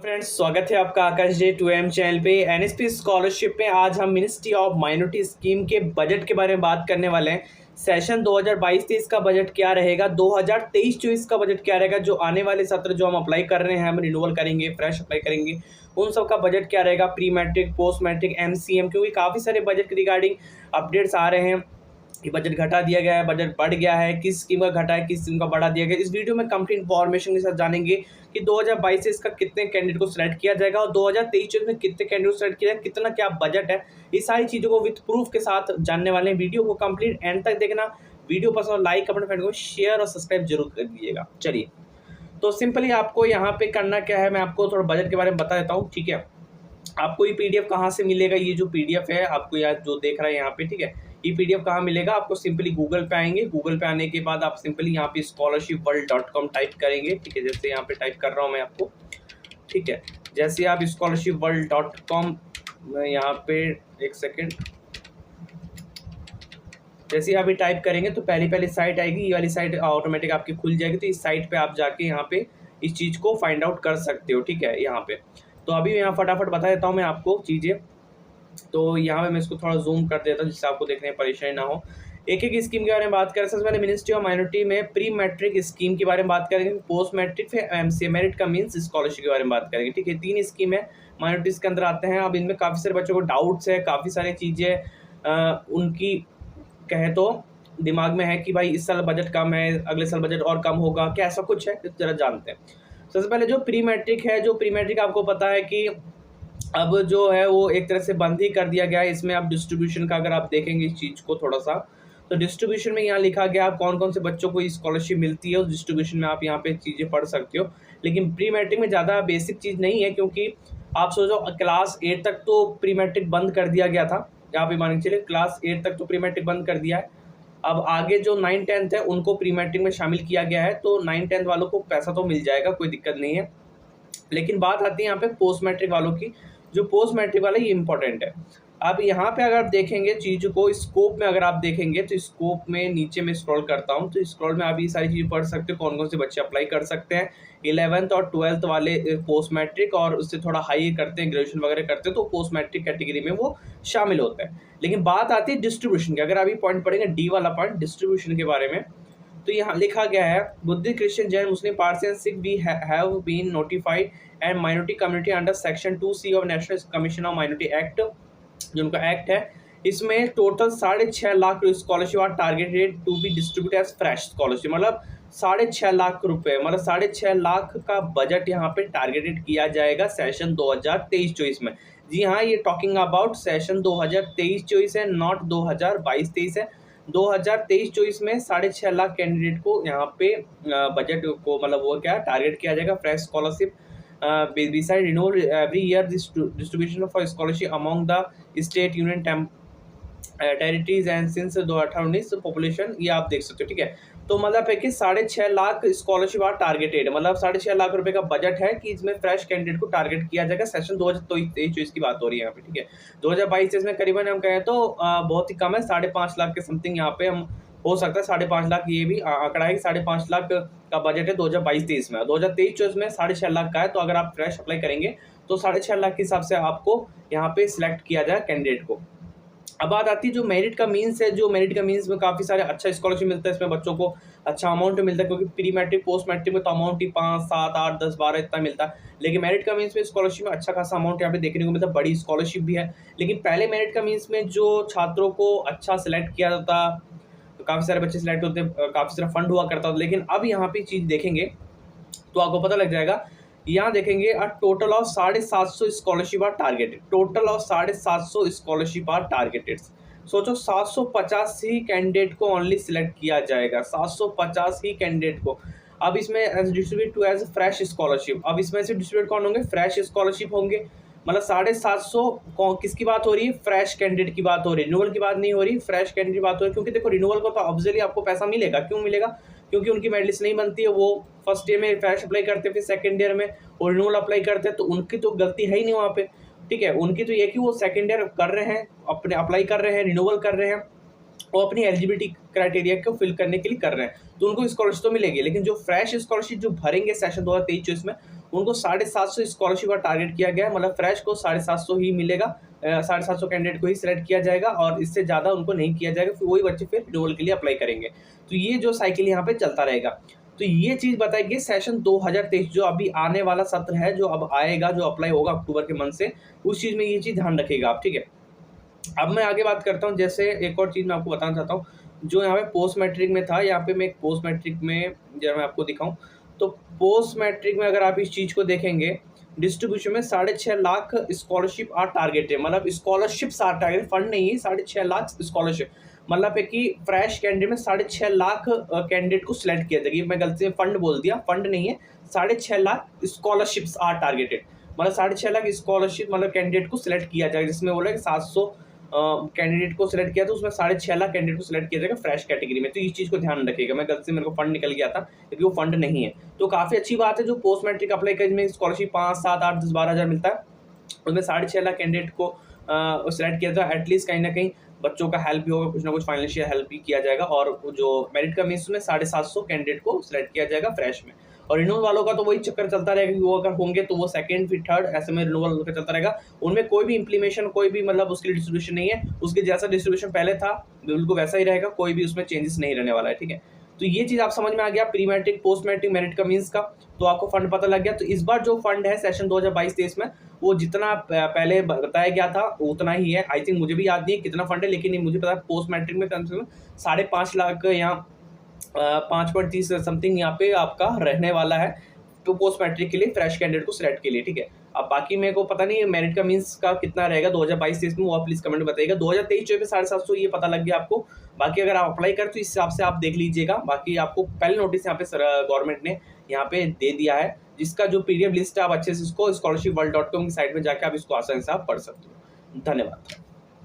Friends, स्वागत है आपका आकाश जे 2M चैनल पे। एनएसपी स्कॉलरशिप में आज हम मिनिस्ट्री ऑफ माइनॉरिटी स्कीम के बजट के बारे में बात करने वाले हैं। सेशन 2022-23 का बजट क्या रहेगा, 2023-24 का बजट क्या रहेगा, जो आने वाले सत्र जो हम अप्लाई कर रहे हैं, हम रिन्यूअल करेंगे, फ्रेश अप्लाई करेंगे, उन सब का बजट क्या रहेगा, pre matric, post matric, MCM, क्योंकि काफ़ी सारे बजट के रिगार्डिंग अपडेट्स आ रहे हैं कि बजट घटा दिया गया है, बजट बढ़ गया है, किस स्कीम का घटा है, किस स्कीम का बढ़ा दिया गया। इस वीडियो में कंप्लीट इन्फॉर्मेशन के साथ जानेंगे कि 2022 से इसका कितने कैंडिडेट को सिलेक्ट किया जाएगा और 2023 में कितने कैंडिडेट को सिलेक्ट किया जाएगा, कितना क्या बजट है। ये सारी चीज़ों को विथ प्रूफ के साथ जानने वाले हैं। वीडियो को कंप्लीट एंड तक देखना। वीडियो पसंद लाइक, अपने फ्रेंड को शेयर और सब्सक्राइब जरूर कर दीजिएगा। चलिए, तो सिंपली आपको यहाँ पे करना क्या है, मैं आपको थोड़ा बजट के बारे में बता देता हूँ। ठीक है, आपको ये पीडीएफ कहाँ से मिलेगा, ये जो पीडीएफ है आपको यहाँ जो देख रहा है यहाँ पे, ठीक है, ये पीडीएफ कहाँ मिलेगा आपको। सिंपली गूगल पे आएंगे, गूगल पे आने के बाद आप सिंपली यहाँ पे scholarshipworld.com टाइप करेंगे। ठीक है, जैसे यहाँ पे टाइप कर रहा हूँ मैं आपको। ठीक है, जैसे आप scholarshipworld.com यहाँ पे एक सेकेंड, जैसे आप ये टाइप करेंगे तो पहली साइट आएगी, ये वाली साइट ऑटोमेटिक आपकी खुल जाएगी। तो इस साइट पे आप जाके यहाँ पे इस चीज़ को फाइंड आउट कर सकते हो। ठीक है, यहाँ पे तो अभी यहाँ फटाफट बता देता हूँ मैं आपको चीज़ें। तो यहाँ पे मैं इसको थोड़ा जूम कर देता हूँ जिससे आपको देखने में परेशानी ना हो। एक एक स्कीम के बारे में बात करें। सबसे पहले मिनिस्ट्री ऑफ माइनॉरिटी में प्री मैट्रिक स्कीम के बारे में बात करेंगे, पोस्ट मैट्रिक, फिर एमसीए मेरिट का मीन्स स्कॉलरशिप के बारे में बात करेंगे। ठीक है, 3 स्कीम है, माइनॉरिटीज़ के अंदर आते हैं। अब इनमें काफ़ी सारे बच्चों को डाउट्स है, काफ़ी सारी चीज़ें उनकी कहे तो दिमाग में है कि भाई इस साल बजट कम है, अगले साल बजट और कम होगा क्या, ऐसा कुछ है, जरा जानते हैं। सबसे पहले जो प्री मैट्रिक है, जो प्री मैट्रिक आपको पता है कि अब जो है वो एक तरह से बंद ही कर दिया गया है। इसमें आप डिस्ट्रीब्यूशन का अगर आप देखेंगे इस चीज़ को थोड़ा सा, तो डिस्ट्रीब्यूशन में यहाँ लिखा गया आप कौन कौन से बच्चों को स्कॉलरशिप मिलती है, उस डिस्ट्रीब्यूशन में आप यहाँ पे चीज़ें पढ़ सकते हो। लेकिन प्री मैट्रिक में ज़्यादा बेसिक चीज़ नहीं है, क्योंकि आप सोचो क्लास 8 तक तो प्री मैट्रिक बंद कर दिया गया था। यहाँ पे मान के चलिए क्लास 8 तक तो प्री मैट्रिक बंद कर दिया है। अब आगे जो 9-10 है उनको प्री मैट्रिक में शामिल किया गया है, तो 9-10 वालों को पैसा तो मिल जाएगा, कोई दिक्कत नहीं है। लेकिन बात आती है यहाँ पे पोस्ट मैट्रिक वालों की। जो पोस्ट मैट्रिक वाला ये इंपॉर्टेंट है। अब यहाँ पे अगर आप देखेंगे चीज़ को स्कोप में, अगर आप देखेंगे तो स्कोप में नीचे में स्क्रॉल करता हूँ, तो स्क्रॉल में आप ये सारी चीज़ें पढ़ सकते हो, कौन कौन से बच्चे अप्लाई कर सकते हैं। 11th और 12th वाले पोस्ट मैट्रिक, और उससे थोड़ा हाई करते हैं, ग्रेजुएशन वगैरह करते हैं, तो पोस्ट मैट्रिक कैटेगरी में वो शामिल होता है। लेकिन बात आती है डिस्ट्रीब्यूशन की। अगर अभी पॉइंट पढ़ेंगे डी वाला पॉइंट डिस्ट्रीब्यूशन के बारे में, तो यहाँ लिखा गया है Buddhist, Christian, Jain, Muslim Parsi, Sikh भी have been notified and minority community under section 2C of national commission of minority act, जो उनका एक्ट है। इसमें total 6.5 lakh scholarship are targeted to be distribute as fresh scholarship, मतलब 6.5 लाख रुपए, मतलब 6.5 लाख का बजट यहाँ पे टारगेटेड किया जाएगा सेशन 2023-24 में। जी हाँ, ये टॉकिंग अबाउट सेशन 2023-24 है, नॉट 2022-23 है। 2023-24 में 6.5 लाख कैंडिडेट को यहाँ पे बजट को मतलब वो क्या टारगेट किया जाएगा fresh scholarship. beside renewal every year this distribution for scholarship among the state union territories and since 2018 population, ये आप देख सकते हो। ठीक है, तो मतलब है कि 6.5 लाख स्कॉलरशिप आर टारगेटेड, मतलब 6.5 लाख रुपए का बजट है कि इसमें फ्रेश कैंडिडेट को टारगेट किया जाएगा। सेशन 2023-24 की बात हो रही है यहाँ पे। ठीक है, 2022 में करीबन हम कहें तो बहुत ही कम है, 5.5 लाख के समथिंग यहाँ पे हम हो सकता है। 5.5 लाख ये भी आंकड़ा है कि 5.5 लाख का बजट है 2022-23 में। 2023-24 में 6.5 लाख का है, तो अगर आप फ्रेश अप्लाई करेंगे तो 6.5 लाख के हिसाब से आपको यहाँ पे सिलेक्ट किया जाए कैंडिडेट को। अब बात आती है जो मेरिट का मीन्स है। जो मेरिट का मीन्स में काफ़ी सारे अच्छा स्कॉलरशिप मिलता है, इसमें बच्चों को अच्छा अमाउंट मिलता है, क्योंकि प्री मैट्रिक पोस्ट मैट्रिक में तो अमाउंट ही 5, 7, 8, 10, 12 इतना मिलता है। लेकिन मेरिट का मीन्स में स्कॉलरशिप में अच्छा खासा अमाउंट यहाँ पे देखने को मिलता है, बड़ी स्कॉलरशिप भी है। लेकिन पहले मेरिट का मीन्स में जो छात्रों को अच्छा सिलेक्ट किया जाता, तो काफ़ी सारे बच्चे सिलेक्ट होते, काफ़ी सारा फंड हुआ करता था। लेकिन अब यहाँ पे चीज़ देखेंगे तो आपको पता लग जाएगा। यहाँ देखेंगे total of 750 scholarship are targeted, total of 750 scholarship are targeted. सोचो 750 ही कैंडिडेट को ओनली सिलेक्ट किया जाएगा, 750 ही कैंडिडेट को। अब इसमें distribute to as fresh scholarship, अब इसमें से डिस्ट्रीब्यूट कौन होंगे, फ्रेश स्कॉलरशिप होंगे। मतलब 750 किसकी बात हो रही है, फ्रेश कैंडिडेट की बात हो रही है, रिन्यूअल की बात नहीं हो रही, फ्रेश कैंडिडेट की बात हो रही है। क्योंकि देखो रिन्यूअल को तो ऑब्वियसली आपको पैसा मिलेगा, क्यों मिलेगा, क्योंकि उनकी मेरिट लिस्ट नहीं बनती है। वो फर्स्ट ईयर में फ्रेश अप्लाई करते हैं, फिर सेकंड ईयर में वो रिन्यूअल अप्लाई करते हैं, तो उनकी तो गलती है ही नहीं वहाँ पे। ठीक है, उनकी तो ये कि वो सेकंड ईयर कर रहे हैं, अपने अप्लाई कर रहे हैं, रिन्यूअल कर रहे हैं, वो अपनी एलिजिबिलिटी क्राइटेरिया को फिल करने के लिए कर रहे हैं, तो उनको स्कॉलरशिप तो मिलेगी। लेकिन जो फ्रेश स्कॉलरशिप जो भरेंगे सेशन 2023-24 में, उनको 750 स्कॉलरशिप का टारगेट किया गया है, मतलब फ्रेश को 750 ही मिलेगा, 750 कैंडिडेट को ही सिलेक्ट किया जाएगा और इससे ज़्यादा उनको नहीं किया जाएगा, फिर वही बच्चे फिर रिन्यूअल के लिए अप्लाई करेंगे। तो ये जो साइकिल यहाँ पे चलता रहेगा। तो ये चीज़ बताई गई सेशन 2023 जो अभी आने वाला सत्र है, जो अब आएगा, जो अप्लाई होगा अक्टूबर के मंथ से, उस चीज़ में ये चीज़ ध्यान रखिएगा आप, ठीक है। अब मैं आगे बात करता हूँ, जैसे एक और चीज़ मैं आपको बताना चाहता हूँ, जो यहाँ पे पोस्ट मैट्रिक में था, यहाँ पे मैं एक पोस्ट मैट्रिक में जरा मैं आपको दिखाऊँ, तो पोस्ट मैट्रिक में अगर आप इस चीज़ को देखेंगे, डिस्ट्रीब्यूशन में 6.5 लाख स्कॉलरशिप आर टारगेट है, मतलब स्कॉलरशिप्स आर टारगेट, फंड नहीं है, 6.5 लाख स्कॉलरशिप, मतलब है कि फ्रेश कैंडिडेट में 6.5 लाख कैंडिडेट को सिलेक्ट किया जाएगा। मैं गलती से फंड बोल दिया, फंड नहीं है, 6.5 लाख स्कॉलरशिप्स आर टारगेटेड, मतलब 6.5 लाख स्कॉलरशिप मतलब कैंडिडेट को सिलेक्ट किया जाएगा, जिसमें बोला कि 700 कैंडिडेट को सिलेक्ट किया, तो उसमें 6.5 लाख कैंडिडेट को सिलेक्ट किया जाएगा फ्रेश कैटेगरी में। तो इस चीज़ को ध्यान रखिएगा, मैं गलती से मेरे को फंड निकल गया था, क्योंकि वो फंड नहीं है। तो काफ़ी अच्छी बात है, जो पोस्ट मैट्रिक अप्लाई कर में स्कॉलरशिप 5, 7, 8, 10, 12 हज़ार मिलता है, उसमें 6.5 लाख कैंडिडेट को सिलेक्ट किया जाए, एटलीस्ट कहीं ना कहीं बच्चों का हेल्प भी होगा, कुछ ना कुछ फाइनेंशियल हेल्प भी किया जाएगा, और जो मेरिट का मीन्स में 750 कैंडिडेट को सिलेक्ट किया जाएगा फ्रेश में। और रिन्यूअल वालों का तो वही चक्कर चलता रहेगा कि वो अगर होंगे तो वो सेकंड फिर थर्ड ऐसे में रिन्यूअल का चलता रहेगा, उनमें कोई भी इंप्लीमेशन, कोई भी मतलब उसकी डिस्ट्रीब्यूशन नहीं है, उसके जैसा डिस्ट्रीब्यूशन पहले था बिल्कुल वैसा ही रहेगा, कोई भी उसमें चेंजेस नहीं रहने वाला है, ठीक है। तो ये चीज़ आप समझ में आ गया, pre matric, post matric, merit का मीन्स का, तो आपको फंड पता लग गया। तो इस बार जो फंड है सेशन 2022-23 में, वो जितना पहले बताया गया था उतना ही है। आई थिंक मुझे भी याद नहीं है कितना फंड है, लेकिन मुझे पता है पोस्ट मैट्रिक में कम से कम 5.5 लाख या 5.30 समथिंग यहाँ पे आपका रहने वाला है, तो पोस्ट मैट्रिक के लिए फ्रेश कैंडिडेट को सिलेक्ट के लिए, ठीक है। अब बाकी मेरे को पता नहीं है मेरिट का मीन्स का कितना रहेगा 2022-23 में, वो आप प्लीज़ कमेंट बताइएगा। 2023-24 में 750 ये पता लग गया आपको। बाकी अगर आप अप्लाई करें तो इस हिसाब से आप देख लीजिएगा। बाकी आपको पहले नोटिस यहाँ पे गवर्नमेंट ने यहाँ पे दे दिया है, जिसका जो पीडीएफ लिस्ट है आप अच्छे से इसको scholarshipworld.com की साइट में जाकर आप इसको आसानी से आप पढ़ सकते हो। धन्यवाद।